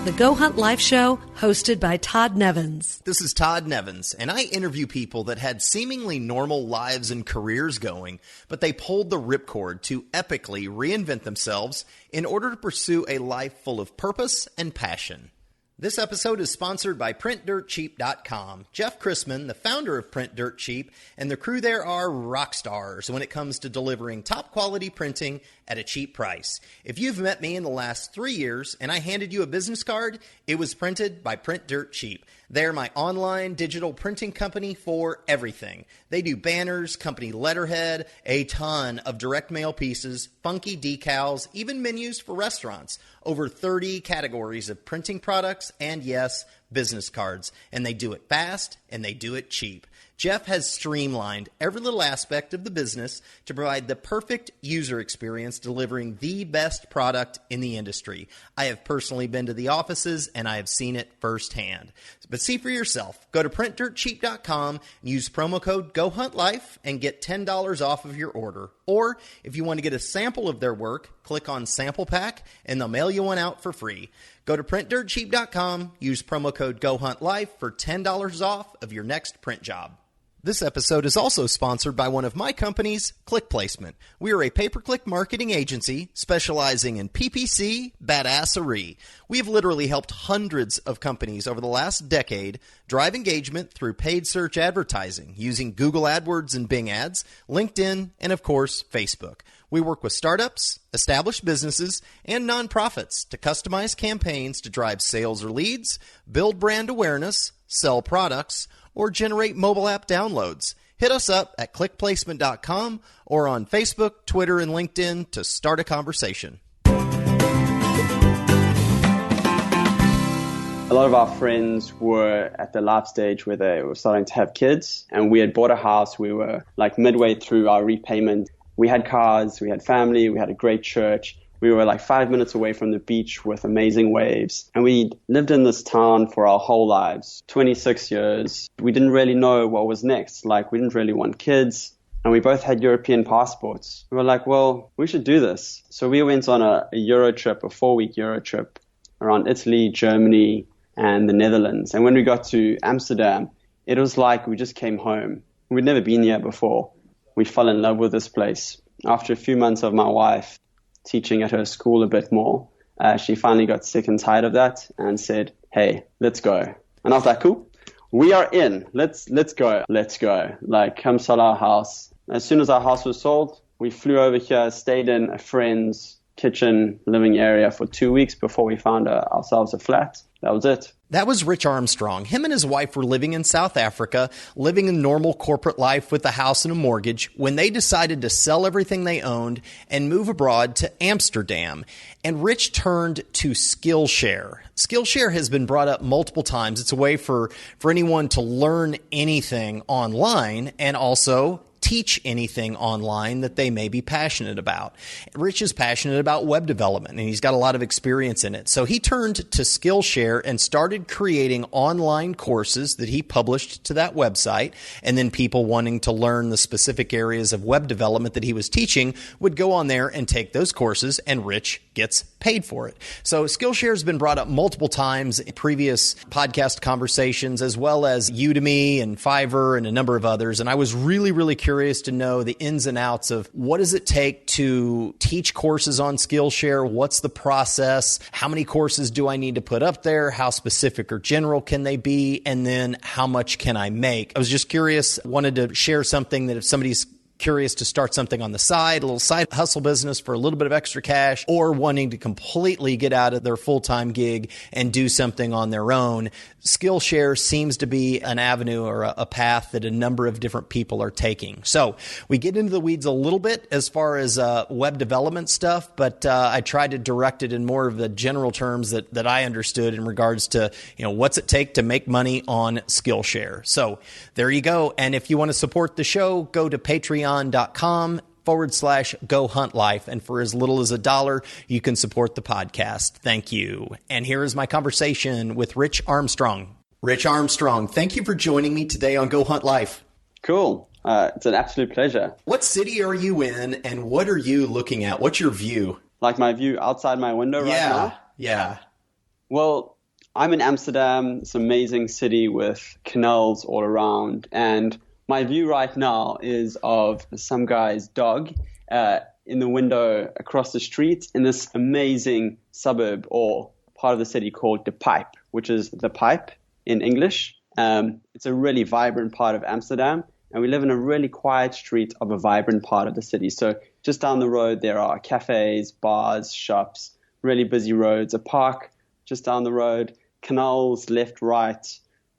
the Go Hunt Life Show, hosted by Todd Nevins. This is Todd Nevins, and I interview people that had seemingly normal lives and careers going, but they pulled the ripcord to epically reinvent themselves in order to pursue a life full of purpose and passion. This episode is sponsored by PrintDirtCheap.com. Jeff Chrisman, the founder of Print Dirt Cheap, and the crew there are rock stars when it comes to delivering top-quality printing at a cheap price. If you've met me in the last 3 years and I handed you a business card, it was printed by Print Dirt Cheap. They're my online digital printing company for everything. They do banners, company letterhead, a ton of direct mail pieces, funky decals, even menus for restaurants. Over 30 categories of printing products, and yes, business cards. And they do it fast, and they do it cheap. Jeff has streamlined every little aspect of the business to provide the perfect user experience, delivering the best product in the industry. I have personally been to the offices, and I have seen it firsthand. But see for yourself. Go to PrintDirtCheap.com and use promo code GoHuntLife and get $10 off of your order. Or if you want to get a sample of their work, click on Sample Pack, and they'll mail you one out for free. Go to PrintDirtCheap.com, use promo code GoHuntLife for $10 off of your next print job. This episode is also sponsored by one of my companies, Click Placement. We are a pay-per-click marketing agency specializing in PPC badassery. We have literally helped hundreds of companies over the last decade drive engagement through paid search advertising using Google AdWords and Bing Ads, LinkedIn, and of course, Facebook. We work with startups, established businesses, and nonprofits to customize campaigns to drive sales or leads, build brand awareness, sell products, or generate mobile app downloads. Hit us up at clickplacement.com or on Facebook, Twitter, and LinkedIn to start a conversation. A lot of our friends were at the life stage where they were starting to have kids, and we had bought a house. We were like midway through our repayment. We had cars, we had family, we had a great church. We were like 5 minutes away from the beach with amazing waves. And we lived in this town for our whole lives, 26 years. We didn't really know what was next. Like, we didn't really want kids. And we both had European passports. We were like, well, we should do this. So we went on a Euro trip, a 4-week Euro trip around Italy, Germany, and the Netherlands. And when we got to Amsterdam, it was like we just came home. We'd never been here before. We fell in love with this place. After a few months of my wife teaching at her school a bit more, she finally got sick and tired of that and said, hey, let's go. And I was like, cool, we are in. Let's go. Like, come sell our house. As soon as our house was sold, we flew over here, stayed in a friend's kitchen living area for 2 weeks before we found ourselves a flat. That was it. That was Rich Armstrong. Him and his wife were living in South Africa, living a normal corporate life with a house and a mortgage, when they decided to sell everything they owned and move abroad to Amsterdam. And Rich turned to Skillshare. Skillshare has been brought up multiple times. It's a way for anyone to learn anything online and also teach anything online that they may be passionate about. Rich is passionate about web development, and he's got a lot of experience in it. So he turned to Skillshare and started creating online courses that he published to that website. And then people wanting to learn the specific areas of web development that he was teaching would go on there and take those courses, and Rich gets paid for it. So Skillshare has been brought up multiple times in previous podcast conversations, as well as Udemy and Fiverr and a number of others. And I was really curious to know the ins and outs of what does it take to teach courses on Skillshare? What's the process? How many courses do I need to put up there? How specific or general can they be? And then how much can I make? I was just curious, wanted to share something that if somebody's curious to start something on the side, a little side hustle business for a little bit of extra cash, or wanting to completely get out of their full-time gig and do something on their own, Skillshare seems to be an avenue or a path that a number of different people are taking. So we get into the weeds a little bit as far as web development stuff, but I tried to direct it in more of the general terms that I understood in regards to, what's it take to make money on Skillshare. So there you go. And if you want to support the show, go to patreon.com/GoHuntLife. And for as little as $1, you can support the podcast. Thank you. And here is my conversation with Rich Armstrong. Rich Armstrong, thank you for joining me today on Go Hunt Life. Cool. It's an absolute pleasure. What city are you in and what are you looking at? What's your view? Like my view outside my window right now? Yeah. Well, I'm in Amsterdam, this amazing city with canals all around. And my view right now is of some guy's dog in the window across the street in this amazing suburb or part of the city called De Pipe, which is the pipe in English. It's a really vibrant part of Amsterdam, and we live in a really quiet street of a vibrant part of the city. So just down the road, there are cafes, bars, shops, really busy roads, a park just down the road, canals left, right,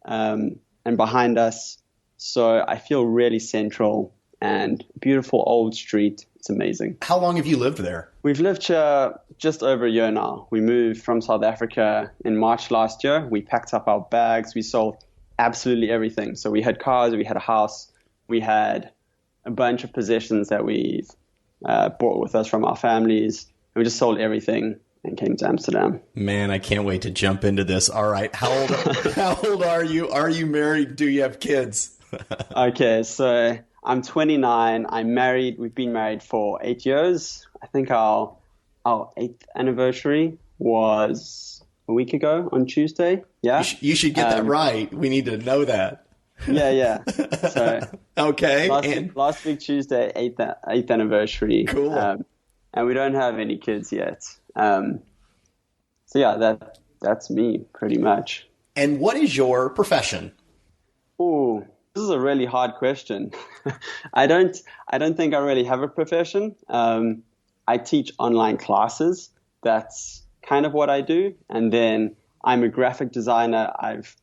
and behind us. So I feel really central and beautiful old street. It's amazing. How long have you lived there? We've lived here just over a year now. We moved from South Africa in March last year. We packed up our bags. We sold absolutely everything. So we had cars, we had a house, we had a bunch of possessions that we've brought with us from our families. And we just sold everything and came to Amsterdam. Man, I can't wait to jump into this. All right. How old are you? Are you married? Do you have kids? Okay, so I'm 29. I'm married. We've been married for 8 years. I think our 8th anniversary was a week ago on Tuesday. Yeah. You should get that right. We need to know that. Yeah. So okay. Last week Tuesday, 8th anniversary. Cool. And we don't have any kids yet. So yeah, that's me pretty much. And what is your profession? Oh, this is a really hard question. I don't think I really have a profession. I teach online classes. That's kind of what I do. And then I'm a graphic designer. I've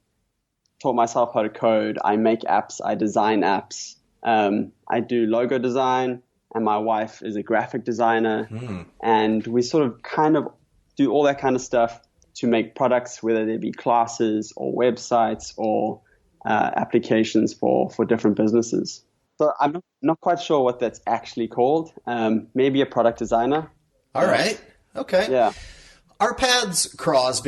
taught myself how to code. I make apps. I design apps. I do logo design. And my wife is a graphic designer. And we sort of kind of do all that kind of stuff to make products, whether they be classes or websites or applications for different businesses. So I'm not quite sure what that's actually called. Maybe a product designer. All right. Okay. Yeah. Our paths crossed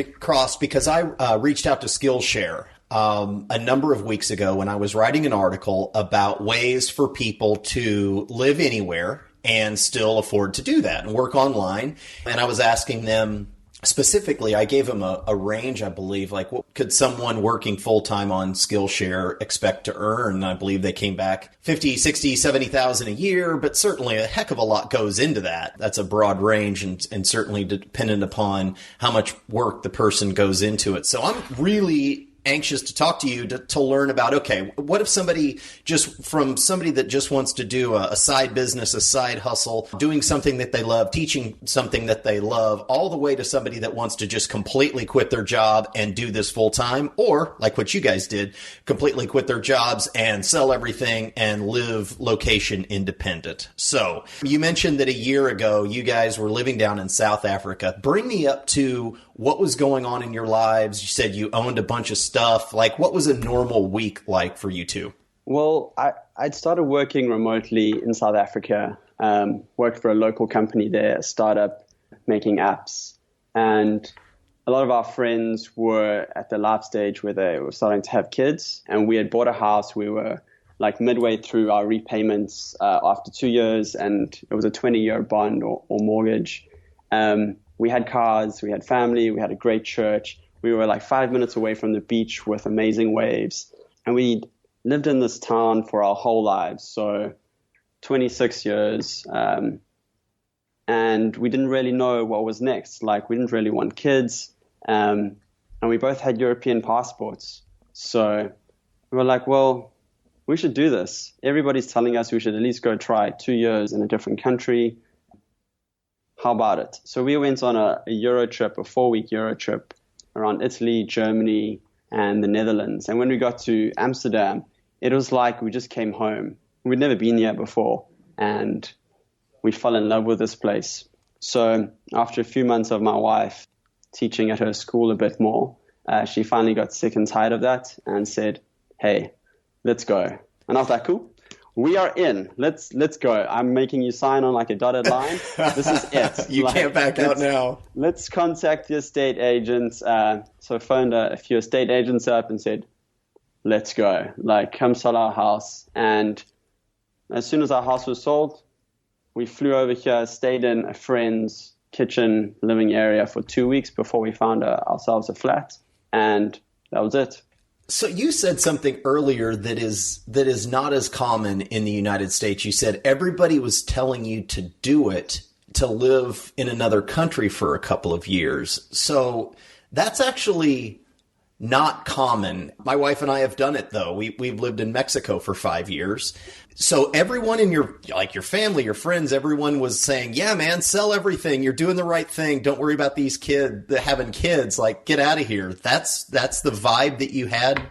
because I reached out to Skillshare a number of weeks ago when I was writing an article about ways for people to live anywhere and still afford to do that and work online. And I was asking them specifically, I gave them a range, I believe, like what could someone working full-time on Skillshare expect to earn? I believe they came back 50, 60, 70,000 a year, but certainly a heck of a lot goes into that. That's a broad range and certainly dependent upon how much work the person goes into it. So I'm really anxious to talk to you to learn about, okay, what if somebody that just wants to do a side business, a side hustle, doing something that they love, teaching something that they love, all the way to somebody that wants to just completely quit their job and do this full time, or like what you guys did, completely quit their jobs and sell everything and live location independent. So you mentioned that a year ago, you guys were living down in South Africa. Bring me up to what was going on in your lives. You said you owned a bunch of stuff. Like, what was a normal week like for you two? Well, I'd started working remotely in South Africa, worked for a local company there, a startup making apps. And a lot of our friends were at the life stage where they were starting to have kids. And we had bought a house. We were like midway through our repayments after 2 years, and it was a 20-year bond or mortgage. We had cars, we had family, we had a great church. We were like 5 minutes away from the beach with amazing waves. And we lived in this town for our whole lives, so 26 years. And we didn't really know what was next. Like, we didn't really want kids. And we both had European passports. So we were like, well, we should do this. Everybody's telling us we should at least go try 2 years in a different country. How about it? So we went on a Euro trip, a 4-week Euro trip around Italy, Germany, and the Netherlands. And when we got to Amsterdam, it was like we just came home. We'd never been here before, and we fell in love with this place. So after a few months of my wife teaching at her school a bit more, she finally got sick and tired of that and said, hey, let's go. And I was like, cool. We are in. Let's go. I'm making you sign on like a dotted line. This is it. You can't back out now. Let's contact the estate agents. So I phoned a few estate agents up and said, let's go. Like, come sell our house. And as soon as our house was sold, we flew over here, stayed in a friend's kitchen living area for 2 weeks before we found ourselves a flat. and that was it. So you said something earlier that is not as common in the United States. You said everybody was telling you to do it, to live in another country for a couple of years. So that's actually not common. My wife and I have done it, though. We've lived in Mexico for 5 years. So everyone in your family, your friends, everyone was saying, yeah, man, sell everything. You're doing the right thing. Don't worry about these kids having kids. Like, get out of here. That's the vibe that you had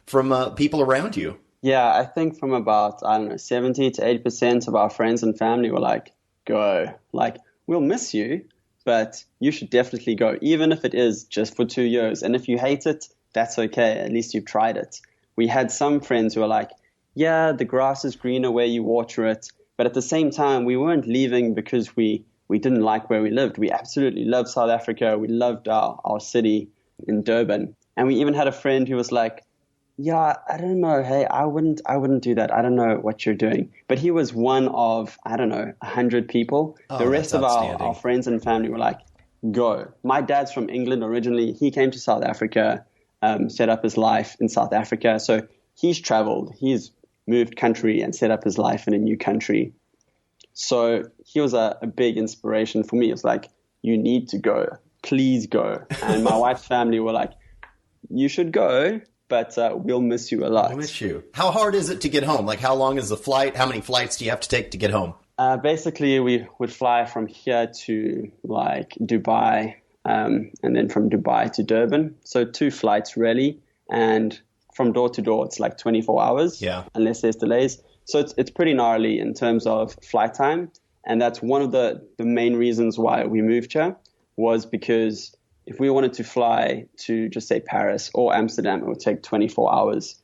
from people around you. Yeah, I think from about, 70 to 80% of our friends and family were like, go. Like, we'll miss you, but you should definitely go, even if it is just for 2 years. And if you hate it, that's okay. At least you've tried it. We had some friends who were like, yeah, the grass is greener where you water it. But at the same time, we weren't leaving because we didn't like where we lived. We absolutely loved South Africa. We loved our city in Durban. And we even had a friend who was like, yeah, I don't know. Hey, I wouldn't do that. I don't know what you're doing. But he was one of, 100 people. Oh, the rest of our friends and family were like, go. My dad's from England originally. He came to South Africa, set up his life in South Africa. So he's traveled. He's moved country and set up his life in a new country. So he was a big inspiration for me. It's like, you need to go. Please go. And my wife's family were like, you should go, but we'll miss you a lot. We'll miss you. How hard is it to get home? Like, how long is the flight? How many flights do you have to take to get home? Basically, we would fly from here to like Dubai, and then from Dubai to Durban. So 2 flights really. And from door to door, it's like 24 hours, unless there's delays. So it's pretty gnarly in terms of flight time. And that's one of the main reasons why we moved here, was because if we wanted to fly to just say Paris or Amsterdam, it would take 24 hours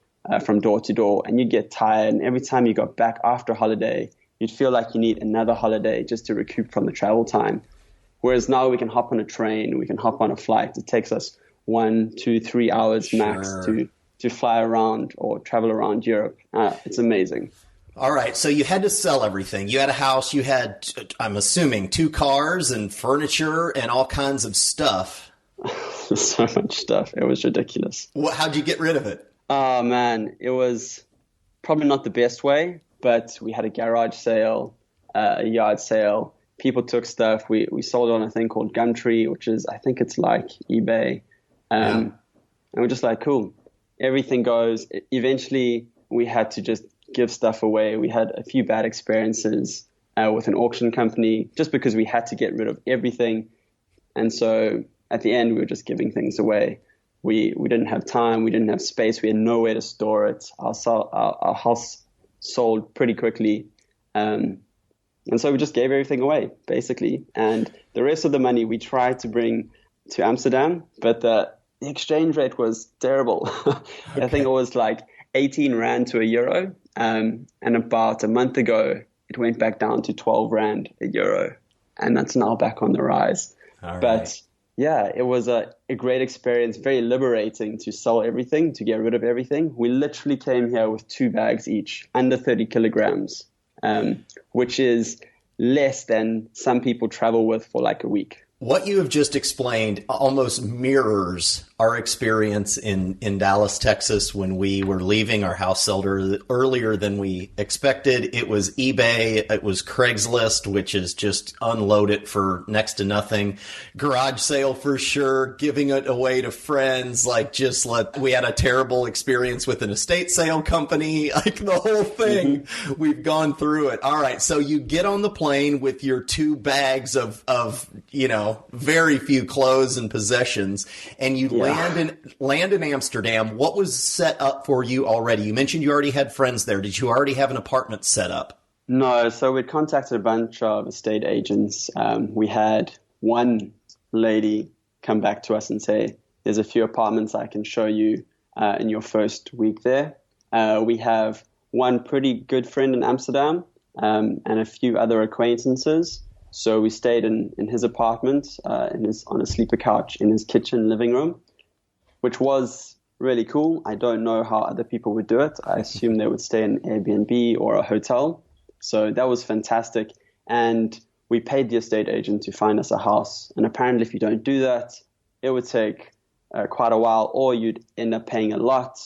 from door to door. And you'd get tired. And every time you got back after holiday, you'd feel like you need another holiday just to recoup from the travel time. Whereas now we can hop on a train, we can hop on a flight. It takes us 1, 2, 3 hours max to fly around or travel around Europe. It's amazing. All right. So you had to sell everything. You had a house. You had, I'm assuming, 2 cars and furniture and all kinds of stuff. So much stuff. It was ridiculous. How'd you get rid of it? Oh, man. It was probably not the best way, but we had a garage sale, a yard sale. People took stuff. We sold on a thing called Gumtree, which is, I think it's like eBay. And we're just like, cool. Everything goes. Eventually, we had to just give stuff away. We had a few bad experiences with an auction company just because we had to get rid of everything. And so at the end, we were just giving things away. We didn't have time. We didn't have space. We had nowhere to store it. Our house sold pretty quickly. And so we just gave everything away, basically. And the rest of the money we tried to bring to Amsterdam, but the exchange rate was terrible. Okay. I think it was like 18 Rand to a euro. And about a month ago, it went back down to 12 Rand a euro. And that's now back on the rise. All right. But yeah, it was a great experience, very liberating to sell everything, to get rid of everything. We literally came here with 2 bags each, under 30 kilograms, which is less than some people travel with for like a week. What you have just explained almost mirrors our experience in Dallas, Texas, when we were leaving our house earlier than we expected. It was eBay. It was Craigslist, which is just unload it for next to nothing. Garage sale for sure. Giving it away to friends. We had a terrible experience with an estate sale company. Like the whole thing. Mm-hmm. We've gone through it. All right. So you get on the plane with your 2 bags of very few clothes and possessions, and you land in Amsterdam. What was set up for you already? You mentioned you already had friends there. Did you already have an apartment set up? No, so we contacted a bunch of estate agents. We had one lady come back to us and say, there's a few apartments I can show you in your first week there. We have one pretty good friend in Amsterdam and a few other acquaintances. So we stayed in his apartment, on a sleeper couch in his kitchen living room, which was really cool. I don't know how other people would do it. I assume they would stay in Airbnb or a hotel. So that was fantastic. And we paid the estate agent to find us a house. And apparently if you don't do that, it would take quite a while, or you'd end up paying a lot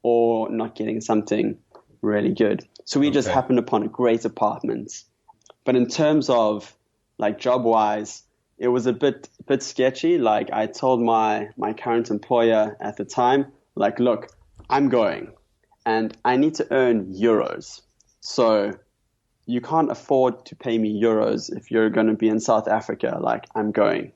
or not getting something really good. So we just happened upon a great apartment. But in terms of like job-wise, it was a bit sketchy. Like I told my current employer at the time, like, look, I'm going and I need to earn euros. So you can't afford to pay me euros if you're going to be in South Africa. Like, I'm going.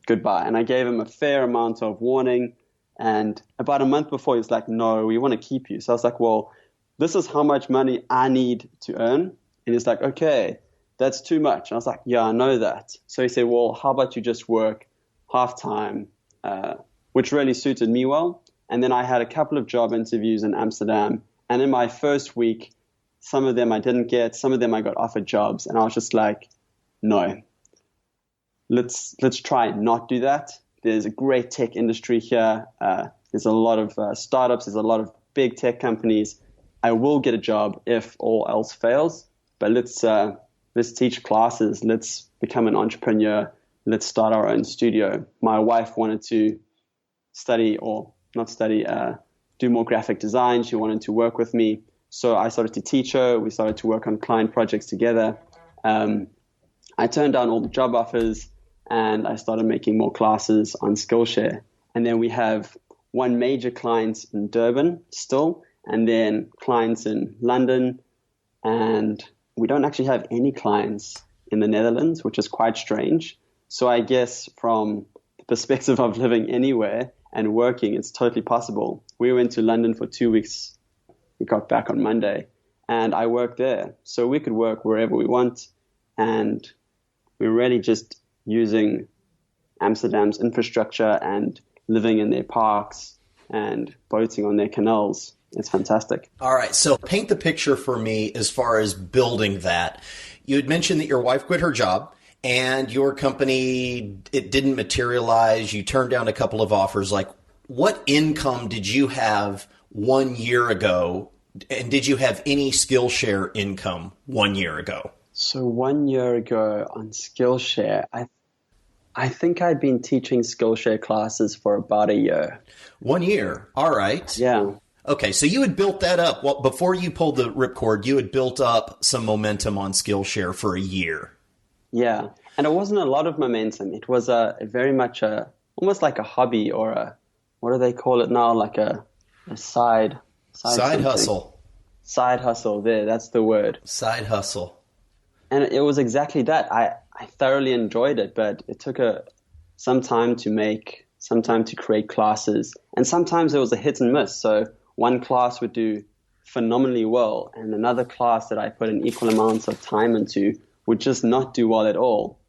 Goodbye. And I gave him a fair amount of warning. And about a month before, he was like, no, we want to keep you. So I was like, well, this is how much money I need to earn. And he's like, okay, that's too much. And I was like, yeah, I know that. So he said, well, how about you just work half-time, which really suited me well. And then I had a couple of job interviews in Amsterdam. And in my first week, some of them I didn't get, some of them I got offered jobs. And I was just like, no, let's try and not do that. There's a great tech industry here. There's a lot of startups. There's a lot of big tech companies. I will get a job if all else fails. But let's teach classes. Let's become an entrepreneur. Let's start our own studio. My wife wanted to do more graphic design. She wanted to work with me. So I started to teach her. We started to work on client projects together. I turned down all the job offers and I started making more classes on Skillshare. And then we have one major client in Durban still, and then clients in London. And we don't actually have any clients in the Netherlands, which is quite strange. So I guess from the perspective of living anywhere and working, it's totally possible. We went to London for 2 weeks. We got back on Monday and I worked there. So we could work wherever we want. And we're really just using Amsterdam's infrastructure and living in their parks and boating on their canals. It's fantastic. All right. So paint the picture for me as far as building that. You had mentioned that your wife quit her job and your company, it didn't materialize. You turned down a couple of offers. Like, what income did you have 1 year ago? And did you have any Skillshare income 1 year ago? So 1 year ago on Skillshare, I think I'd been teaching Skillshare classes for about a year. 1 year. All right. Yeah. Okay, so you had built that up. Well, before you pulled the ripcord, you had built up some momentum on Skillshare for a year. Yeah, and it wasn't a lot of momentum. It was very much almost like a hobby or what do they call it now? Like a side hustle. Side hustle. There, that's the word. Side hustle. And it was exactly that. I thoroughly enjoyed it, but it took some time to create classes, and sometimes it was a hit and miss. So one class would do phenomenally well, and another class that I put an equal amount of time into would just not do well at all.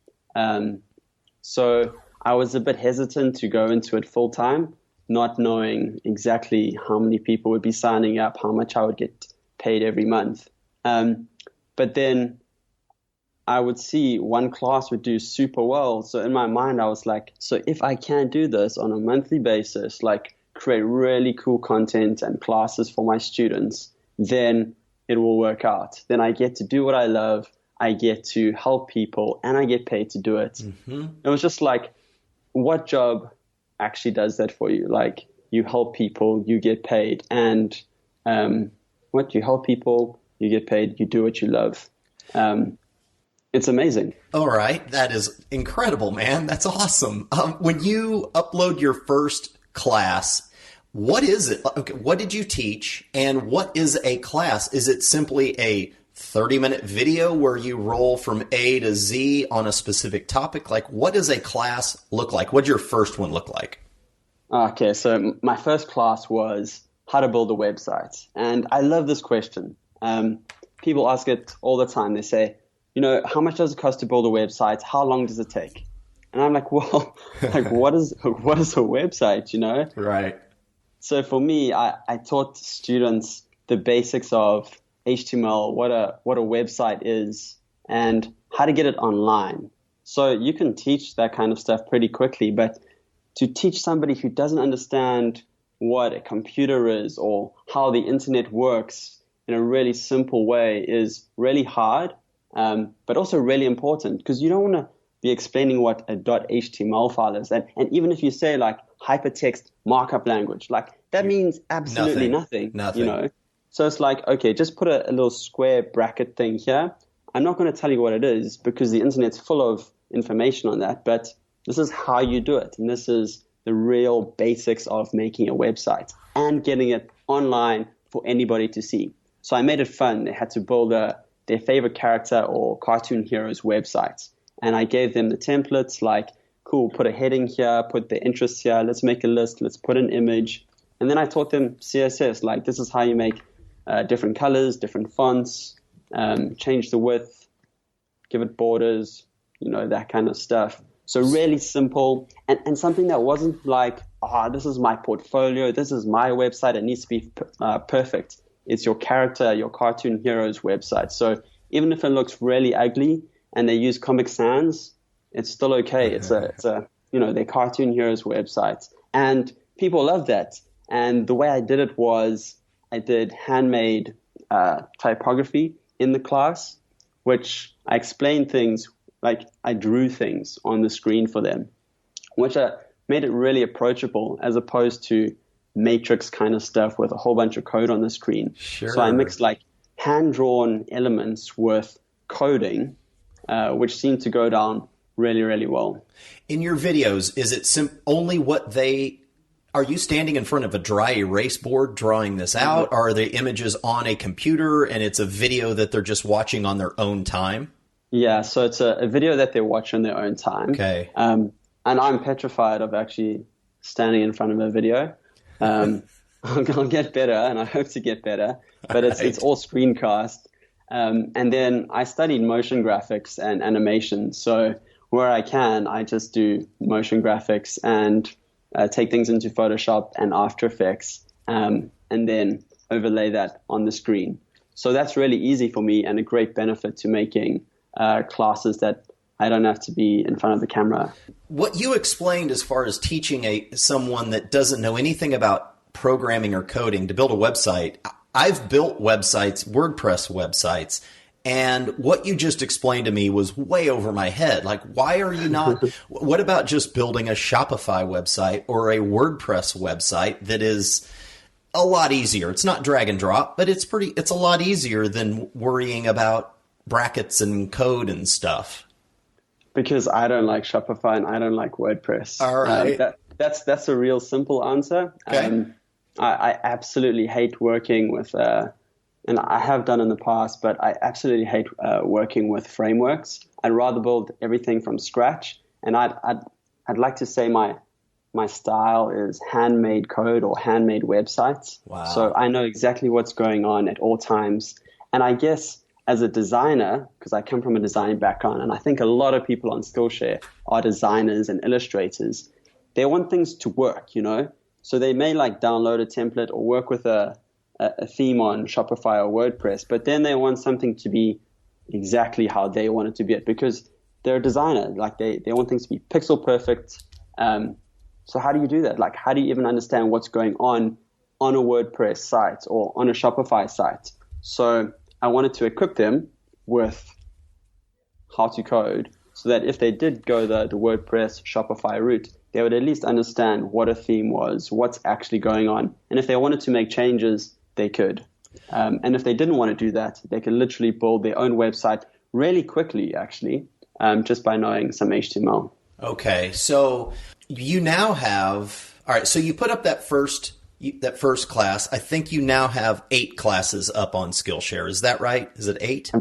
So I was a bit hesitant to go into it full time, not knowing exactly how many people would be signing up, how much I would get paid every month. But then I would see one class would do super well. So in my mind, I was like, so if I can do this on a monthly basis, like create really cool content and classes for my students, then it will work out. Then I get to do what I love. I get to help people and I get paid to do it. Mm-hmm. It was just like, what job actually does that for you? Like, you help people, you get paid, and you help people, you get paid, you do what you love. It's amazing. All right. That is incredible, man. That's awesome. When you upload your first class, what is it? Okay, what did you teach and what is a class? Is it simply a 30-minute video where you roll from A to Z on a specific topic? Like, what does a class look like? What did your first one look like? Okay, so my first class was how to build a website. And I love this question. People ask it all the time. They say, how much does it cost to build a website? How long does it take? And I'm like, well, like, what is a website, Right. So for me, I taught students the basics of HTML, what a website is, and how to get it online. So you can teach that kind of stuff pretty quickly, but to teach somebody who doesn't understand what a computer is or how the internet works in a really simple way is really hard, but also really important, because you don't want to be explaining what a .html file is. And even if you say like hypertext markup language, like that means absolutely nothing. You know? So it's like, okay, just put a little square bracket thing here. I'm not going to tell you what it is because the internet's full of information on that, but this is how you do it. And this is the real basics of making a website and getting it online for anybody to see. So I made it fun. They had to build their favorite character or cartoon hero's website. And I gave them the templates like, cool, put a heading here, put the interests here, let's make a list, let's put an image. And then I taught them CSS, like this is how you make different colors, different fonts, change the width, give it borders, that kind of stuff. So really simple and something that wasn't like, this is my portfolio, this is my website, it needs to be perfect. It's your character, your cartoon hero's website. So even if it looks really ugly and they use Comic Sans, it's still okay. It's a their cartoon hero's website. And people love that. And the way I did it was I did handmade typography in the class, which I explained things like I drew things on the screen for them, which made it really approachable as opposed to matrix kind of stuff with a whole bunch of code on the screen. Sure. So I mixed like hand-drawn elements with coding, which seemed to go down really, really well. In your videos, is it only what are you standing in front of a dry erase board drawing this out? Or are the images on a computer and it's a video that they're just watching on their own time? Yeah, so it's a video that they watch on their own time. Okay. And I'm petrified of actually standing in front of a video. I'll get better, and I hope to get better, but it's all screencast. And then I studied motion graphics and animation. So where I can, I just do motion graphics and take things into Photoshop and After Effects, and then overlay that on the screen. So that's really easy for me and a great benefit to making classes that I don't have to be in front of the camera. What you explained as far as teaching someone that doesn't know anything about programming or coding to build a website, I've built websites, WordPress websites, and what you just explained to me was way over my head. Like, why are you not, what about just building a Shopify website or a WordPress website that is a lot easier? It's not drag and drop, but it's a lot easier than worrying about brackets and code and stuff. Because I don't like Shopify and I don't like WordPress. All right. That's a real simple answer. Okay. I absolutely hate working with, and I have done in the past, but I absolutely hate working with frameworks. I'd rather build everything from scratch. And I'd like to say my style is handmade code or handmade websites. Wow. So I know exactly what's going on at all times. And I guess as a designer, because I come from a design background, and I think a lot of people on Skillshare are designers and illustrators, they want things to work, So they may like download a template or work with a theme on Shopify or WordPress, but then they want something to be exactly how they want it to be because they're a designer. Like they want things to be pixel perfect. So how do you do that? Like, how do you even understand what's going on a WordPress site or on a Shopify site? So I wanted to equip them with how to code so that if they did go the WordPress Shopify route, they would at least understand what a theme was, what's actually going on. And if they wanted to make changes, they could. And if they didn't want to do that, they could literally build their own website really quickly, actually, just by knowing some HTML. Okay, so you now have, all right, so you put up that first class. I think you now have 8 classes up on Skillshare. Is that right? Is it 8?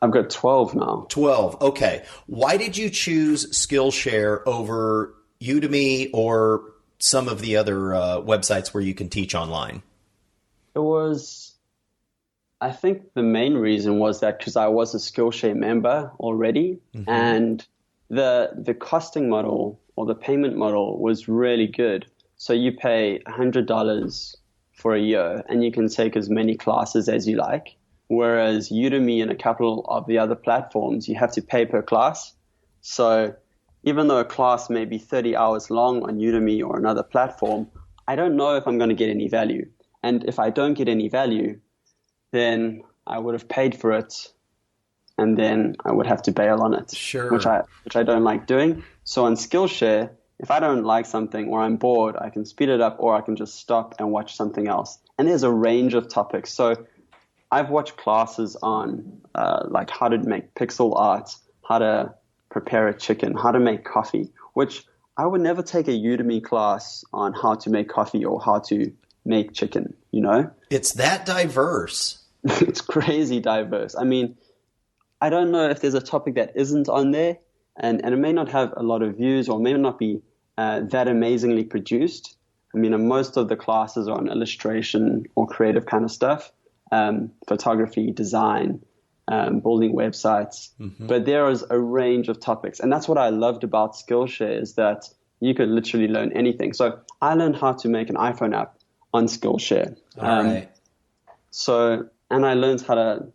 I've got 12 now. 12, okay. Why did you choose Skillshare over Udemy or some of the other websites where you can teach online? I think the main reason was that because I was a Skillshare member already, and the costing model or the payment model was really good. So you pay $100 for a year and you can take as many classes as you like. Whereas Udemy and a couple of the other platforms, you have to pay per class. So even though a class may be 30 hours long on Udemy or another platform, I don't know if I'm going to get any value. And if I don't get any value, then I would have paid for it and then I would have to bail on it, Sure. which I don't like doing. So on Skillshare, if I don't like something or I'm bored, I can speed it up or I can just stop and watch something else. And there's a range of topics. So I've watched classes on like how to make pixel art, how to prepare a chicken, how to make coffee, which I would never take a Udemy class on how to make coffee or how to make chicken, you know? It's that diverse. It's crazy diverse. I mean, I don't know if there's a topic that isn't on there, and it may not have a lot of views or may not be that amazingly produced. I mean, most of the classes are on illustration or creative kind of stuff, photography, design, building websites. Mm-hmm. But there is a range of topics. And that's what I loved about Skillshare, is that you could literally learn anything. So I learned how to make an iPhone app on Skillshare. All right. And I learned how to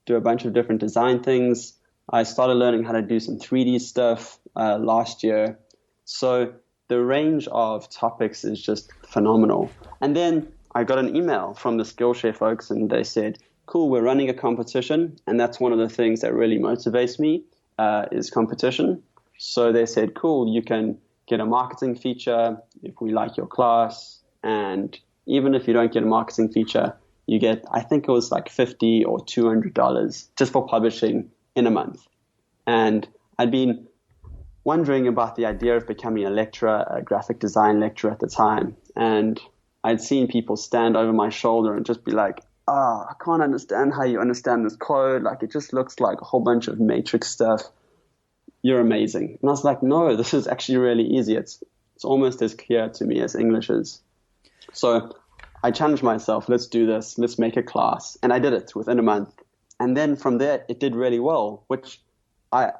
do a bunch of different design things. I started learning how to do some 3D stuff last year. So the range of topics is just phenomenal. And then I got an email from the Skillshare folks, and they said, cool, we're running a competition. And that's one of the things that really motivates me is competition. So they said, cool, you can get a marketing feature if we like your class. And even if you don't get a marketing feature, you get, I think it was like $50 or $200 just for publishing in a month. And I'd been wondering about the idea of becoming a lecturer, a graphic design lecturer at the time. And I'd seen people stand over my shoulder and just be like, I can't understand how you understand this code. Like, it just looks like a whole bunch of matrix stuff. You're amazing. And I was like, no, this is actually really easy. It's almost as clear to me as English is. So I challenged myself, let's do this, let's make a class. And I did it within a month. And then from there, it did really well, which I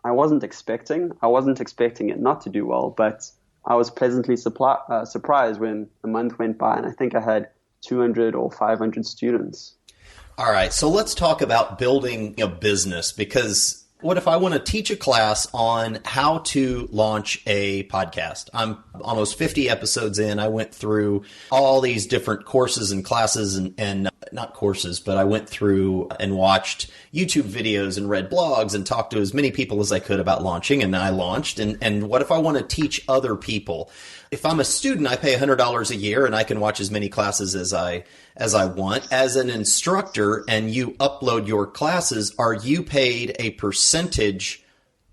wasn't expecting. I wasn't expecting it not to do well, but I was pleasantly surprised when a month went by, and I think I had 200 or 500 students. All right, so let's talk about building a business, because what if I want to teach a class on how to launch a podcast? I'm almost 50 episodes in. I went through all these different courses and classes and not courses, but I went through and watched YouTube videos and read blogs and talked to as many people as I could about launching. And I launched. And what if I want to teach other people? If I'm a student, I pay $100 a year and I can watch as many classes as I want. As an instructor and you upload your classes, are you paid a percentage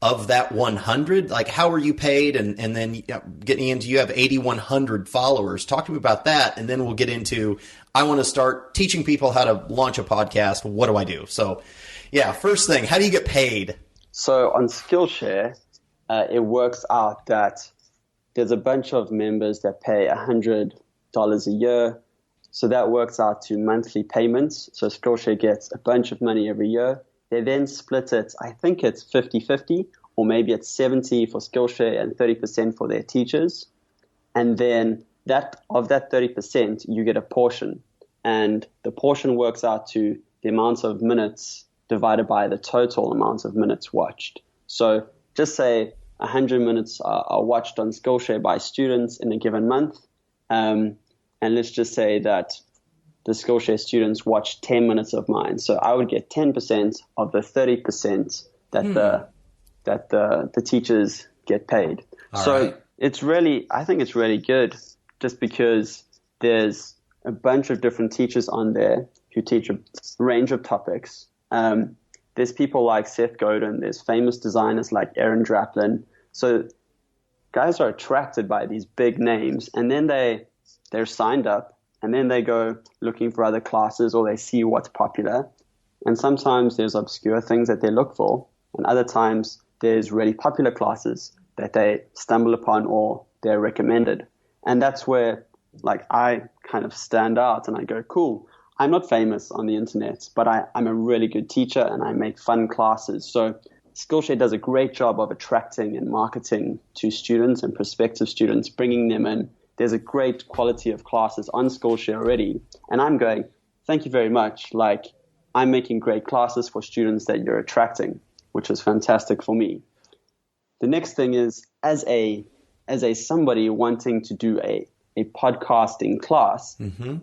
of that 100? Like, how are you paid? And then getting into, you have 8,100 followers. Talk to me about that. And then we'll get into, I want to start teaching people how to launch a podcast. What do I do? So yeah, first thing, how do you get paid? So on Skillshare, it works out that there's a bunch of members that pay $100 a year. So that works out to monthly payments. So Skillshare gets a bunch of money every year. They then split it, I think it's 50-50, or maybe it's 70 for Skillshare and 30% for their teachers. And then of that 30%, you get a portion. And the portion works out to the amount of minutes divided by the total amount of minutes watched. So just say 100 minutes are watched on Skillshare by students in a given month. And let's just say that the Skillshare students watch 10 minutes of mine. So I would get 10% of the 30% that the teachers get paid. All so right. I think it's really good, just because there's a bunch of different teachers on there who teach a range of topics. There's people like Seth Godin. There's famous designers like Aaron Draplin. So guys are attracted by these big names, and then they're signed up, and then they go looking for other classes, or they see what's popular. And sometimes there's obscure things that they look for, and other times there's really popular classes that they stumble upon or they're recommended. And that's where, like, I kind of stand out and I go, cool, I'm not famous on the internet, but I'm a really good teacher and I make fun classes. So Skillshare does a great job of attracting and marketing to students and prospective students, bringing them in. There's a great quality of classes on Skillshare already. And I'm going, thank you very much. Like, I'm making great classes for students that you're attracting, which is fantastic for me. The next thing is, as a somebody wanting to do a podcasting class,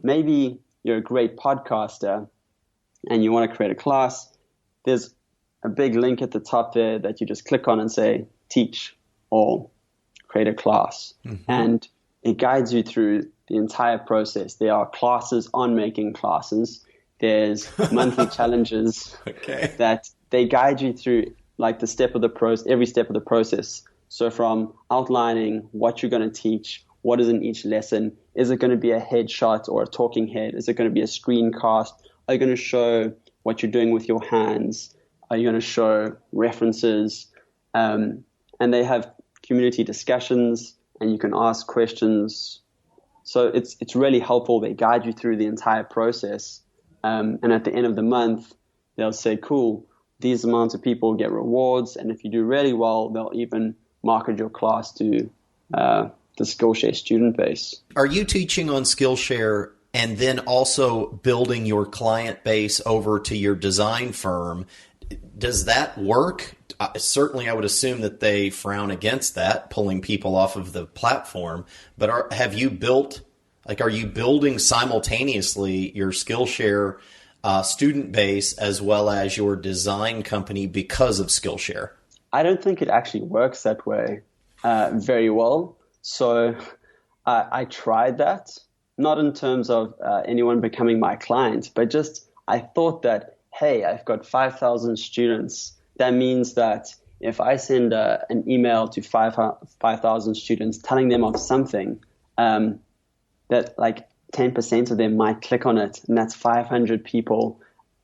maybe you're a great podcaster and you want to create a class. There's a big link at the top there that you just click on and say, teach or create a class. And it guides you through the entire process. There are classes on making classes. There's monthly challenges that they guide you through, like every step of the process. So from outlining what you're going to teach, what is in each lesson, is it going to be a headshot or a talking head? Is it going to be a screencast? Are you going to show what you're doing with your hands? Are you going to show references? And they have community discussions, and you can ask questions. So it's really helpful. They guide you through the entire process. And at the end of the month, they'll say, cool, these amounts of people get rewards. And if you do really well, they'll even market your class to the Skillshare student base. Are you teaching on Skillshare and then also building your client base over to your design firm? Does that work? Certainly, I would assume that they frown against that, pulling people off of the platform. But are you building simultaneously your Skillshare student base as well as your design company because of Skillshare? I don't think it actually works that way very well. So I tried that, not in terms of anyone becoming my client, but just I thought that, hey, I've got 5,000 students. That means that if I send an email to 5,000 students telling them of something, that like 10% of them might click on it, and that's 500 people.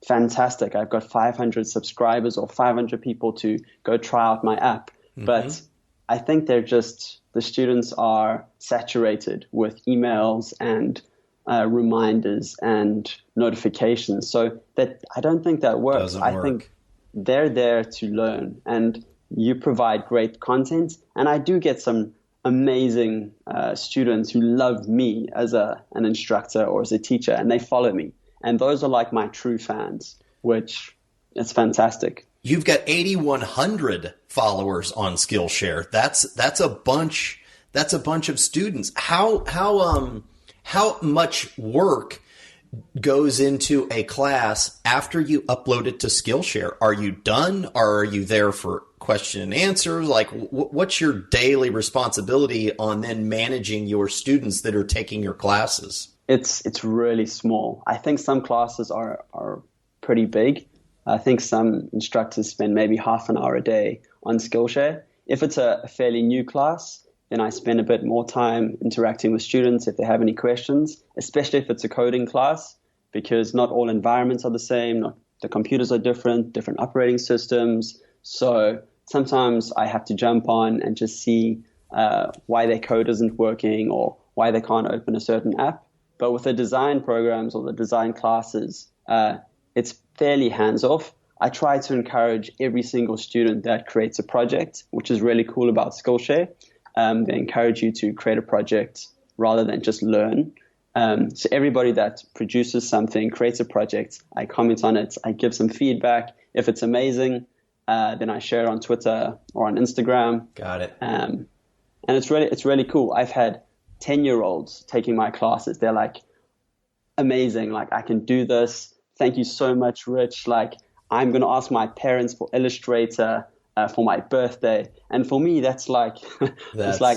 Fantastic. I've got 500 subscribers or 500 people to go try out my app. But I think the students are saturated with emails and reminders and notifications. So that I don't think that works. I think they're there to learn, and you provide great content. And I do get some amazing students who love me as an instructor or as a teacher, and they follow me. And those are like my true fans, which is fantastic. You've got 8,100 followers on Skillshare. That's a bunch. That's a bunch of students. How much work goes into a class after you upload it to Skillshare? Are you done? Or are you there for question and answers? Like, what's your daily responsibility on then managing your students that are taking your classes? It's really small. I think some classes are pretty big. I think some instructors spend maybe half an hour a day on Skillshare. If it's a fairly new class, then I spend a bit more time interacting with students if they have any questions, especially if it's a coding class, because not all environments are the same. The computers are different operating systems. So sometimes I have to jump on and just see why their code isn't working or why they can't open a certain app. But with the design programs or the design classes, it's fairly hands-off. I try to encourage every single student that creates a project, which is really cool about Skillshare. They encourage you to create a project rather than just learn. So everybody that produces something, creates a project, I comment on it, I give some feedback. If it's amazing, then I share it on Twitter or on Instagram. Got it. And it's really cool. I've had 10-year-olds taking my classes. They're like, amazing. Like, I can do this. Thank you so much, Rich. Like, I'm going to ask my parents for Illustrator for my birthday. And for me, that's like, it's like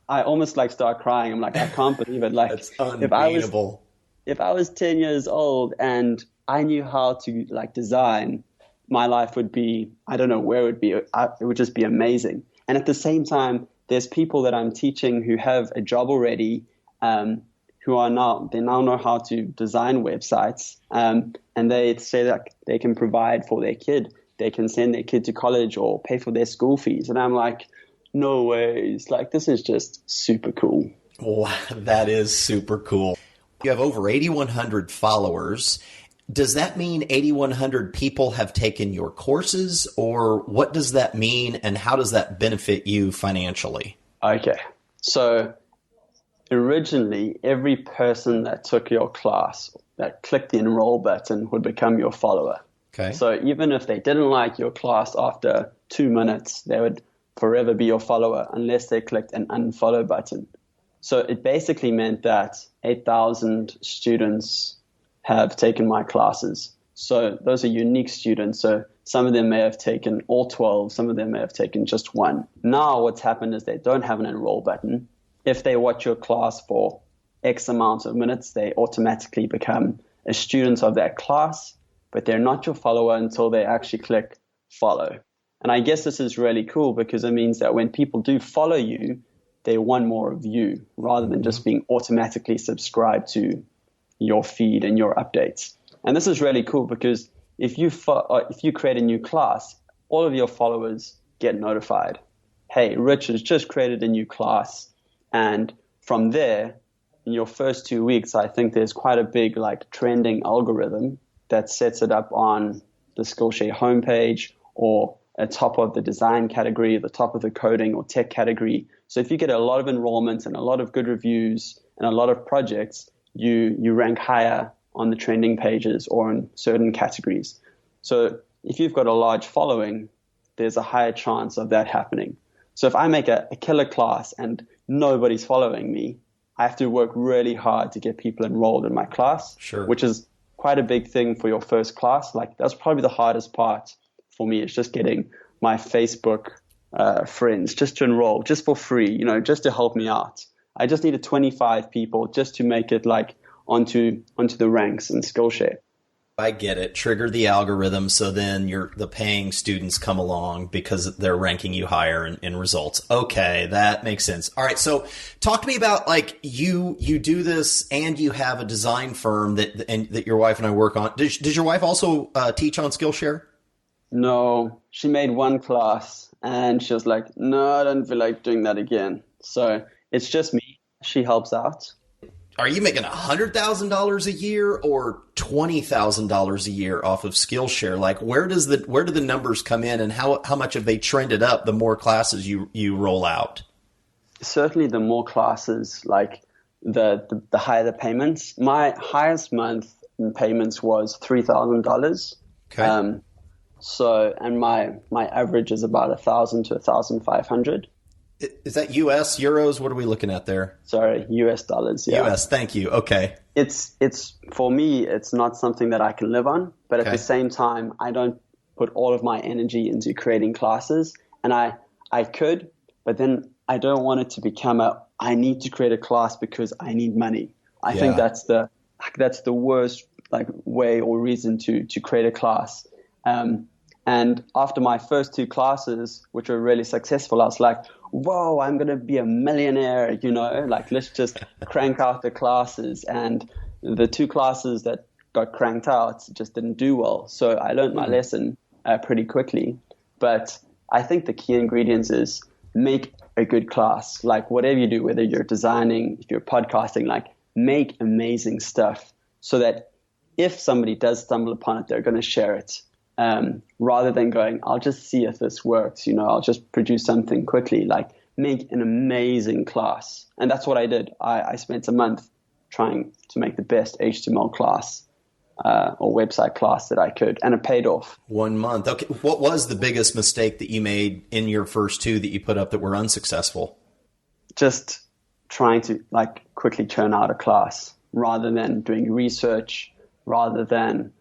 I almost like start crying. I'm like, I can't believe it. Like, that's unbeatable. If I was 10 years old and I knew how to like design, my life would be, I don't know where it would be. It would just be amazing. And at the same time, there's people that I'm teaching who have a job already, who are they now know how to design websites, and they say that they can provide for their kid. They can send their kid to college or pay for their school fees. And I'm like, no ways. Like, this is just super cool. Wow, that is super cool. You have over 8,100 followers. Does that mean 8,100 people have taken your courses, or what does that mean, and how does that benefit you financially? Okay. So originally, every person that took your class, that clicked the enroll button, would become your follower. Okay. So even if they didn't like your class after 2 minutes, they would forever be your follower unless they clicked an unfollow button. So it basically meant that 8,000 students have taken my classes. So those are unique students. So Some of them may have taken all 12. Some of them may have taken just one. Now what's happened is they don't have an enroll button. If they watch your class for X amount of minutes, they automatically become a student of that class, but they're not your follower until they actually click follow. And I guess this is really cool because it means that when people do follow you, they want more of you rather than just being automatically subscribed to your feed and your updates. And this is really cool because if you create a new class, all of your followers get notified. Hey, Rich has just created a new class. And from there, in your first 2 weeks, I think there's quite a big trending algorithm that sets it up on the Skillshare homepage or at top of the design category, the top of the coding or tech category. So if you get a lot of enrollments and a lot of good reviews and a lot of projects, you rank higher on the trending pages or in certain categories. So if you've got a large following, there's a higher chance of that happening. So if I make a killer class and nobody's following me, I have to work really hard to get people enrolled in my class, sure, which is quite a big thing for your first class. That's probably the hardest part for me, is just getting my Facebook friends just to enroll, just for free, just to help me out. I just needed 25 people just to make it onto the ranks in Skillshare. I get it. Trigger the algorithm so then the paying students come along because they're ranking you higher in results. Okay, that makes sense. All right, so talk to me about you do this and you have a design firm that your wife and I work on. Does your wife also teach on Skillshare? No, she made one class and she was like, no, I don't feel like doing that again. So it's just me. She helps out. Are you making $100,000 a year or $20,000 a year off of Skillshare? Where do the numbers come in, and how much have they trended up the more classes you roll out? Certainly, the more classes, the higher the payments. My highest month in payments was $3,000. Okay. And my average is about 1,000 to 1,500. Is that US, euros? What are we looking at there? Sorry, US dollars. Yeah. US. Thank you. Okay. It's for me, it's not something that I can live on, but at the same time, I don't put all of my energy into creating classes, and I could, but then I don't want it to become I need to create a class because I need money. I think that's the worst way or reason to create a class. And after my first two classes, which were really successful, I was like, whoa, I'm going to be a millionaire, let's just crank out the classes. And the two classes that got cranked out just didn't do well. So I learned my lesson pretty quickly. But I think the key ingredients is make a good class. Whatever you do, whether you're designing, if you're podcasting, make amazing stuff so that if somebody does stumble upon it, they're going to share it. Rather than going, I'll just see if this works, I'll just produce something quickly, make an amazing class. And that's what I did. I spent a month trying to make the best HTML class or website class that I could, and it paid off. 1 month. Okay. What was the biggest mistake that you made in your first two that you put up that were unsuccessful? Just trying to quickly churn out a class rather than doing research, rather than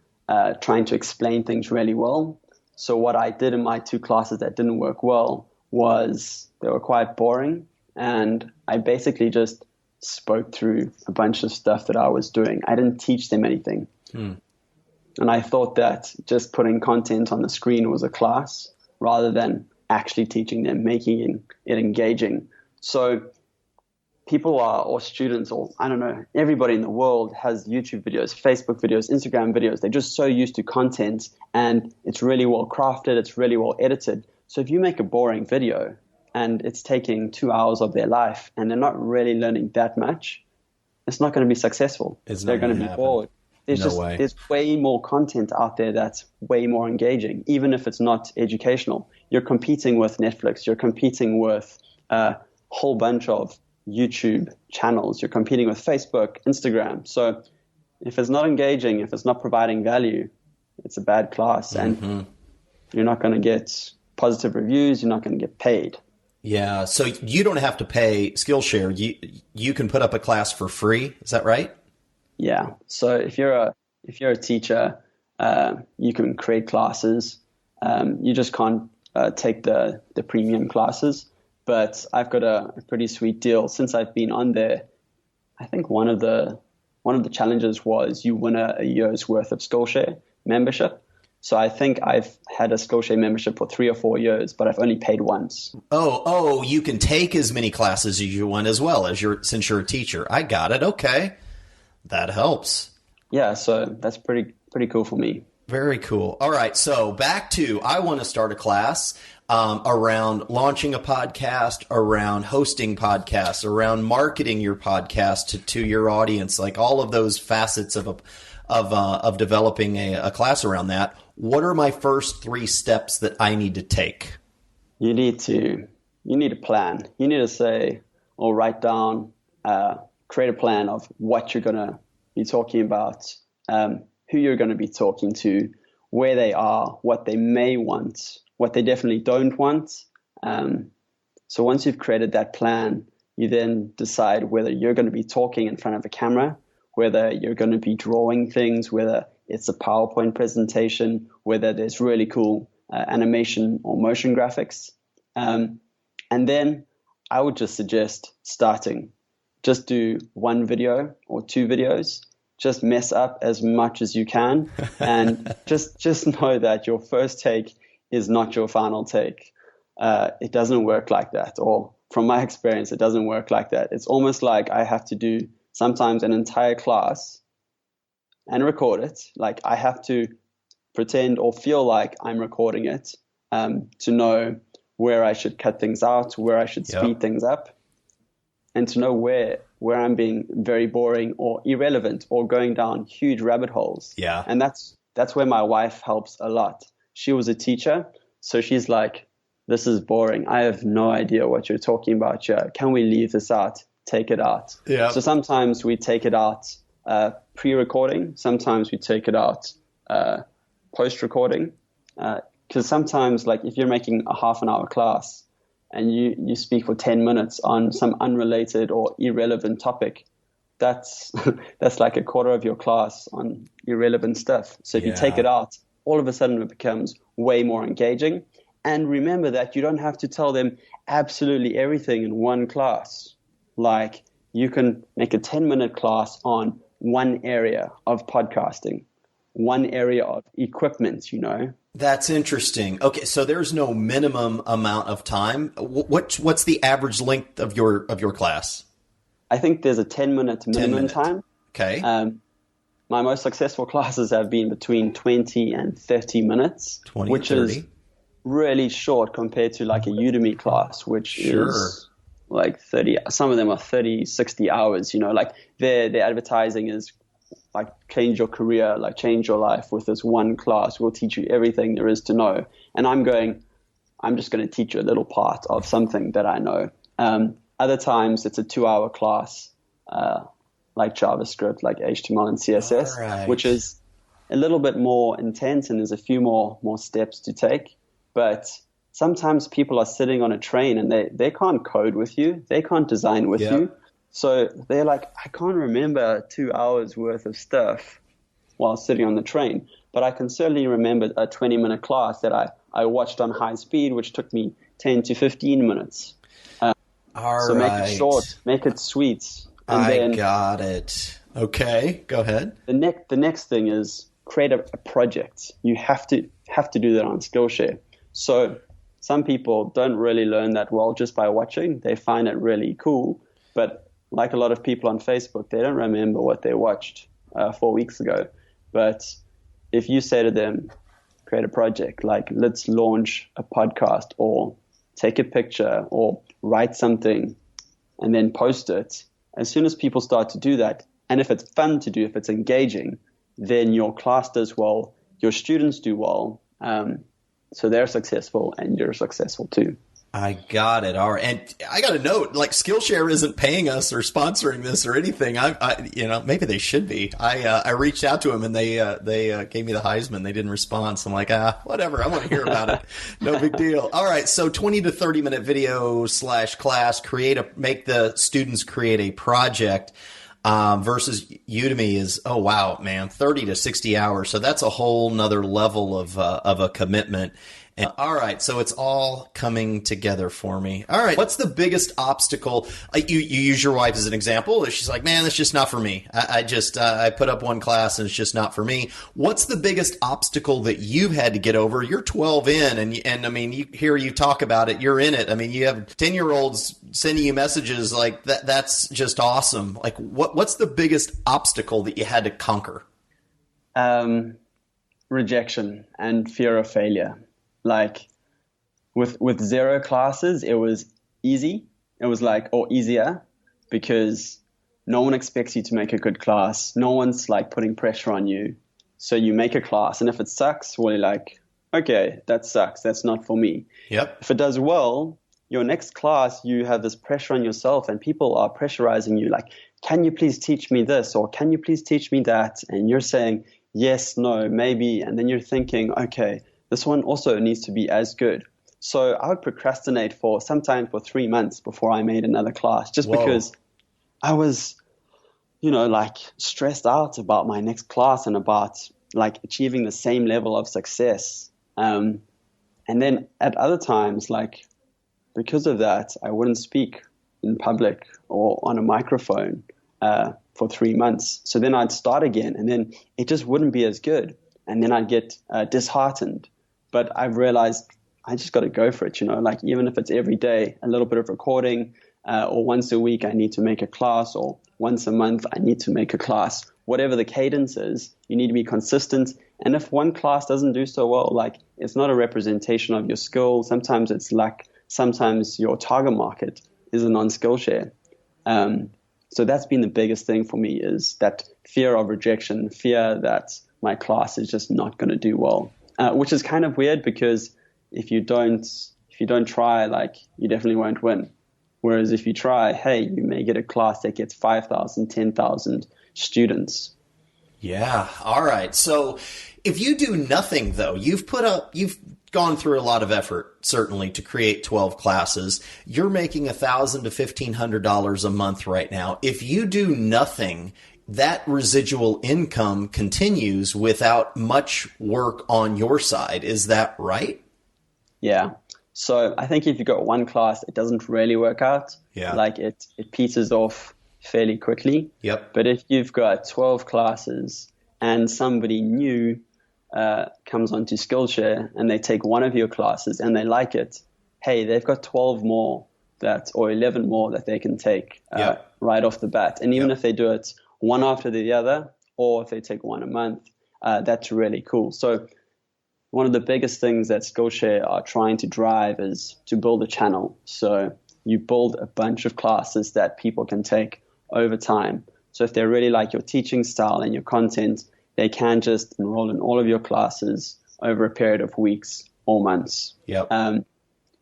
trying to explain things really well. So what I did in my two classes that didn't work well was they were quite boring, and I basically just spoke through a bunch of stuff that I was doing. I didn't teach them anything. And I thought that just putting content on the screen was a class rather than actually teaching them, making it engaging. So people or students, or I don't know, everybody in the world has YouTube videos, Facebook videos, Instagram videos. They're just so used to content, and it's really well crafted. It's really well edited. So if you make a boring video and it's taking 2 hours of their life and they're not really learning that much, it's not going to be successful. They're going to be bored. There's way more content out there that's way more engaging, even if it's not educational. You're competing with Netflix. You're competing with a whole bunch of YouTube channels. You're competing with Facebook, Instagram. So if it's not engaging, if it's not providing value, it's a bad class, and you're not going to get positive reviews. You're not going to get paid. Yeah. So you don't have to pay Skillshare. You can put up a class for free. Is that right? Yeah. So if you're a teacher, you can create classes. You just can't take the premium classes. But I've got a pretty sweet deal. Since I've been on there, I think one of the challenges was you win a year's worth of Skillshare membership. So I think I've had a Skillshare membership for 3 or 4 years, but I've only paid once. Oh, you can take as many classes as you want as well since you're a teacher. I got it. Okay. That helps. Yeah, so that's pretty cool for me. Very cool. All right. So back to, I want to start a class around launching a podcast, around hosting podcasts, around marketing your podcast to your audience, like all of those facets of developing a class around that. What are my first 3 steps that I need to take? You need to plan. You need to say or write down, create a plan of what you're going to be talking about, who you're going to be talking to, where they are, what they may want, what they definitely don't want. So once you've created that plan, you then decide whether you're going to be talking in front of a camera, whether you're going to be drawing things, whether it's a PowerPoint presentation, whether there's really cool animation or motion graphics. And then I would just suggest starting. Just do 1 video or 2 videos. Just mess up as much as you can. And just know that your first take is not your final take. It doesn't work like that. Or from my experience, it doesn't work like that. It's almost like I have to do sometimes an entire class and record it. Like I have to pretend or feel like I'm recording it to know where I should cut things out, where I should speed things up, and to know where I'm being very boring or irrelevant or going down huge rabbit holes. Yeah. And that's where my wife helps a lot. She was a teacher, so she's like, this is boring. I have no idea what you're talking about here. Can we leave this out? Take it out. Yeah. So sometimes we take it out pre-recording. Sometimes we take it out post-recording. Because sometimes, like if you're making a half an hour class and you speak for 10 minutes on some unrelated or irrelevant topic, that's like a quarter of your class on irrelevant stuff. So if you take it out, all of a sudden it becomes way more engaging. And remember that you don't have to tell them absolutely everything in one class. Like you can make a 10-minute class on one area of podcasting, one area of equipment, That's interesting. Okay, so there's no minimum amount of time. What's the average length of your class? I think there's a 10-minute minimum time. Okay. My most successful classes have been between 20 and 30 minutes, which is really short compared to like a Udemy class, which is like 30. Some of them are 30, 60 hours, like their advertising is like change your career, like change your life with this one class. We'll teach you everything there is to know. And I'm just going to teach you a little part of something that I know. Other times it's a 2-hour class, like JavaScript, like HTML and CSS, which is a little bit more intense and there's a few more steps to take. But sometimes people are sitting on a train and they can't code with you. They can't design with you. So they're like, I can't remember 2 hours worth of stuff while sitting on the train. But I can certainly remember a 20-minute class that I watched on high speed, which took me 10 to 15 minutes. So make it short, make it sweet. And then got it. Okay, go ahead. The next thing is create a project. You have to do that on Skillshare. So some people don't really learn that well just by watching. They find it really cool. But like a lot of people on Facebook, they don't remember what they watched 4 weeks ago. But if you say to them, create a project, like let's launch a podcast or take a picture or write something and then post it, as soon as people start to do that, and if it's fun to do, if it's engaging, then your class does well, your students do well, so they're successful and you're successful too. I got it. All right. And I got to note, like Skillshare isn't paying us or sponsoring this or anything. Maybe they should be. I reached out to them and they gave me the Heisman. They didn't respond. So I'm like, whatever. I want to hear about it. No big deal. All right. So 20 to 30 minute video / class, make the students create a project. versus Udemy is, oh, wow, man, 30 to 60 hours. So that's a whole nother level of a commitment. And, all right, so it's all coming together for me. All right, what's the biggest obstacle? You use your wife as an example. She's like, man, that's just not for me. I put up one class and it's just not for me. What's the biggest obstacle that you've had to get over? You're 12 in, and I mean, you hear you talk about it. You're in it. I mean, you have 10-year-olds sending you messages like that. That's just awesome. Like, what's the biggest obstacle that you had to conquer? Rejection and fear of failure. Like with 0 classes, it was easy. It was easier because no one expects you to make a good class. No one's like putting pressure on you. So you make a class, and if it sucks, well, you're like, okay, that sucks. That's not for me. Yep. If it does well, your next class, you have this pressure on yourself, and people are pressurizing you like, can you please teach me this? Or can you please teach me that? And you're saying, yes, no, maybe. And then you're thinking, okay, this one also needs to be as good. So I would procrastinate sometimes for 3 months before I made another class, just because I was, stressed out about my next class and about like achieving the same level of success. And then at other times, like because of that, I wouldn't speak in public or on a microphone for 3 months. So then I'd start again, and then it just wouldn't be as good. And then I'd get disheartened. But I've realized I just got to go for it, like even if it's every day, a little bit of recording, or once a week I need to make a class, or once a month I need to make a class. Whatever the cadence is, you need to be consistent. And if one class doesn't do so well, like it's not a representation of your skill. Sometimes it's luck. Sometimes your target market isn't on Skillshare. So that's been the biggest thing for me, is that fear of rejection, fear that my class is just not going to do well. Which is kind of weird, because if you don't try, like you definitely won't win. Whereas if you try, hey, you may get a class that gets 5,000, 10,000 students. Yeah. All right. So if you do nothing, though, you've gone through a lot of effort, certainly, to create 12 classes. You're making $1,000 to $1,500 a month right now. If you do nothing, that residual income continues without much work on your side. Is that right? Yeah. So I think if you got one class, it doesn't really work out. Yeah. Like it peters off fairly quickly. Yep. But if you've got 12 classes and somebody new comes onto Skillshare and they take one of your classes and they like it, hey, they've got 12 more or 11 more that they can take right off the bat. And even if they do it one after the other, or if they take one a month, that's really cool. So one of the biggest things that Skillshare are trying to drive is to build a channel. So you build a bunch of classes that people can take over time. So if they really like your teaching style and your content, they can just enroll in all of your classes over a period of weeks or months. Yep.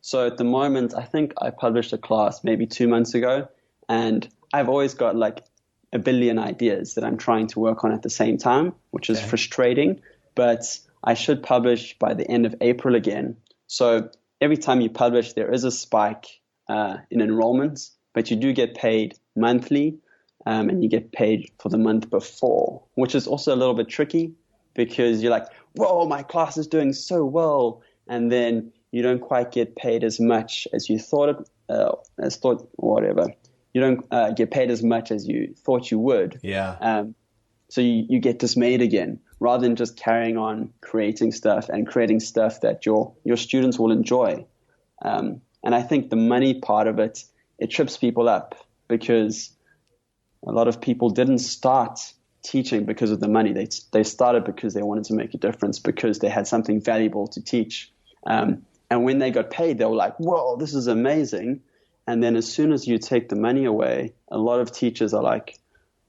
So at the moment, I think I published a class maybe 2 months ago, and I've always got like a billion ideas that I'm trying to work on at the same time, which is frustrating, but I should publish by the end of April again. So every time you publish, there is a spike in enrollments, but you do get paid monthly, and you get paid for the month before, which is also a little bit tricky, because you're like, whoa, my class is doing so well, and then you don't quite get paid as much as you thought, whatever. You don't get paid as much as you thought you would. Yeah. So you get dismayed again, rather than just carrying on creating stuff and creating stuff that your students will enjoy. And I think the money part of it trips people up, because a lot of people didn't start teaching because of the money. They started because they wanted to make a difference, because they had something valuable to teach. And when they got paid, they were like, whoa, this is amazing. And then as soon as you take the money away, a lot of teachers are like,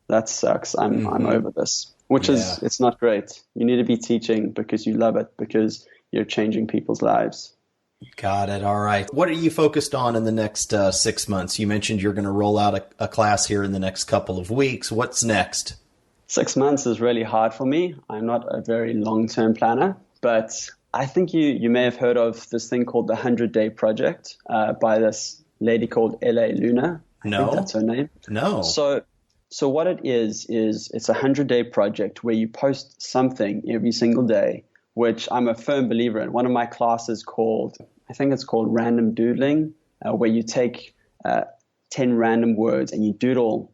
that sucks. I'm over this, which is, it's not great. You need to be teaching because you love it, because you're changing people's lives. Got it. All right. What are you focused on in the next 6 months? You mentioned you're going to roll out a class here in the next couple of weeks. What's next? 6 months is really hard for me. I'm not a very long-term planner, but I think you may have heard of this thing called the 100-Day Project by this lady called L.A. Luna. I think that's her name. No. So So what it is it's a 100-day project where you post something every single day, which I'm a firm believer in. One of my classes I think it's called random doodling, where you take 10 random words and you doodle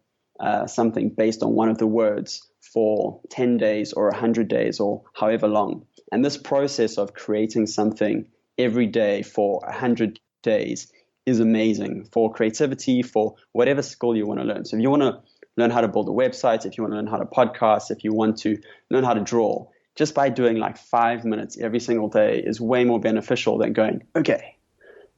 something based on one of the words for 10 days or 100 days or however long. And this process of creating something every day for 100 days is amazing for creativity, for whatever skill you want to learn. So if you want to learn how to build a website, if you want to learn how to podcast, if you want to learn how to draw, just by doing like 5 minutes every single day is way more beneficial than going, okay,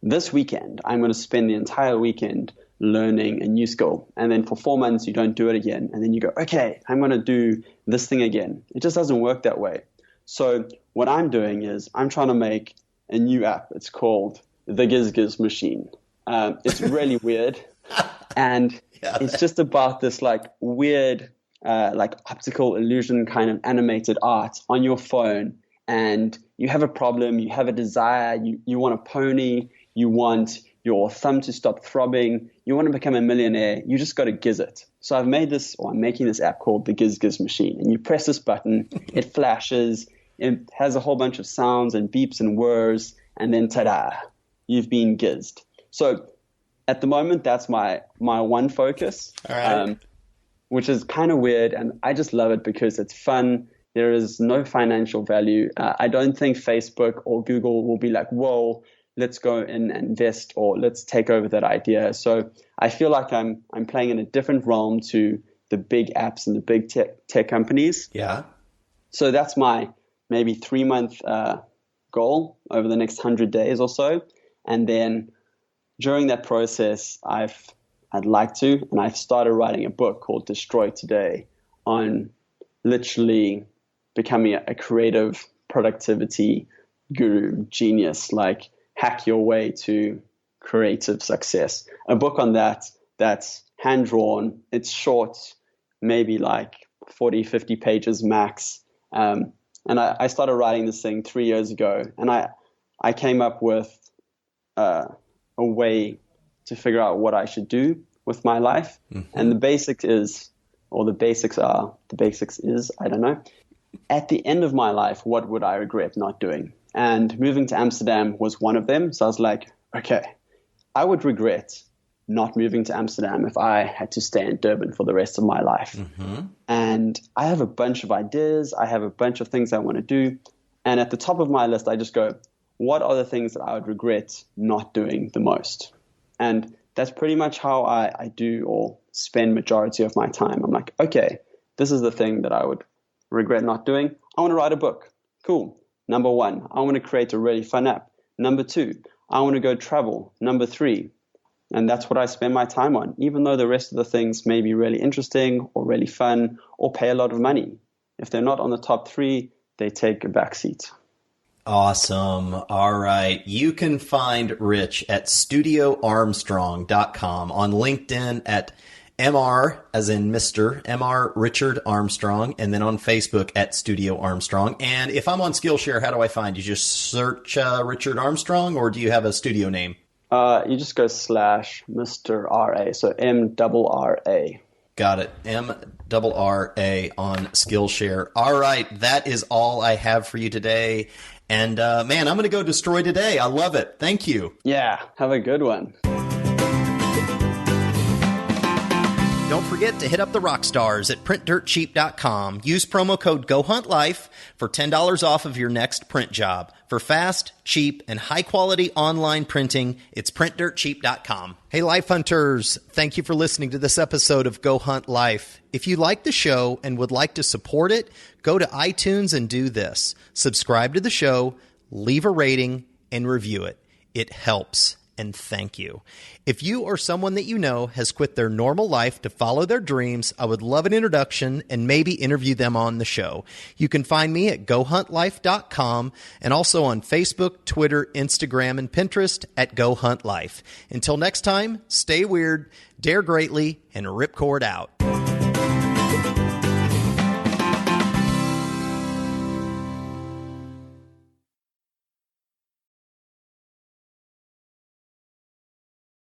this weekend, I'm going to spend the entire weekend learning a new skill. And then for 4 months, you don't do it again. And then you go, okay, I'm going to do this thing again. It just doesn't work that way. So what I'm doing is I'm trying to make a new app. It's called the Giz Machine. It's really weird. And it's just about this like weird, like optical illusion kind of animated art on your phone. And you have a problem, you have a desire, you want a pony, you want your thumb to stop throbbing, you want to become a millionaire, you just got to giz it. So I'm making this app called the Giz Machine. And you press this button, it flashes, it has a whole bunch of sounds and beeps and whirs, and then ta-da, you've been gizzed. So at the moment, that's my one focus, which is kind of weird. And I just love it because it's fun. There is no financial value. I don't think Facebook or Google will be like, whoa, let's go and invest or let's take over that idea. So I feel like I'm playing in a different realm to the big apps and the big tech companies. Yeah. So that's my maybe 3-month goal over the next 100 days or so. And then during that process, I'd like to, and I've started writing a book called Destroy Today on literally becoming a creative productivity guru, genius, like hack your way to creative success. A book on that's hand-drawn, it's short, maybe like 40, 50 pages max. And I started writing this thing 3 years ago, and I came up with a way to figure out what I should do with my life. Mm-hmm. And the basics is, I don't know. At the end of my life, what would I regret not doing? And moving to Amsterdam was one of them. So I was like, okay, I would regret not moving to Amsterdam if I had to stay in Durban for the rest of my life. Mm-hmm. And I have a bunch of ideas. I have a bunch of things I want to do. And at the top of my list, I just go, what are the things that I would regret not doing the most? And that's pretty much how I do or spend majority of my time. I'm like, okay, this is the thing that I would regret not doing. I want to write a book. Cool. Number 1, I want to create a really fun app. Number 2, I want to go travel. Number 3, and that's what I spend my time on, even though the rest of the things may be really interesting or really fun or pay a lot of money. If they're not on the top 3, they take a back seat. Awesome. All right. You can find Rich at studioarmstrong.com, on LinkedIn at MR, as in Mr. MR Richard Armstrong, and then on Facebook at Studio Armstrong. And if I'm on Skillshare, how do I find you? Just search Richard Armstrong, or do you have a studio name? You just go / Mr. RA, so MRRA. Got it. MRRA on Skillshare. All right. That is all I have for you today. And man, I'm going to go destroy today. I love it. Thank you. Yeah. Have a good one. Don't forget to hit up the rock stars at printdirtcheap.com. Use promo code GoHuntLife for $10 off of your next print job. For fast, cheap, and high-quality online printing, it's printdirtcheap.com. Hey, Life Hunters, thank you for listening to this episode of Go Hunt Life. If you like the show and would like to support it, go to iTunes and do this. Subscribe to the show, leave a rating, and review it. It helps. And thank you. If you or someone that you know has quit their normal life to follow their dreams, I would love an introduction and maybe interview them on the show. You can find me at GoHuntLife.com and also on Facebook, Twitter, Instagram, and Pinterest at Go Hunt Life. Until next time, stay weird, dare greatly, and ripcord out.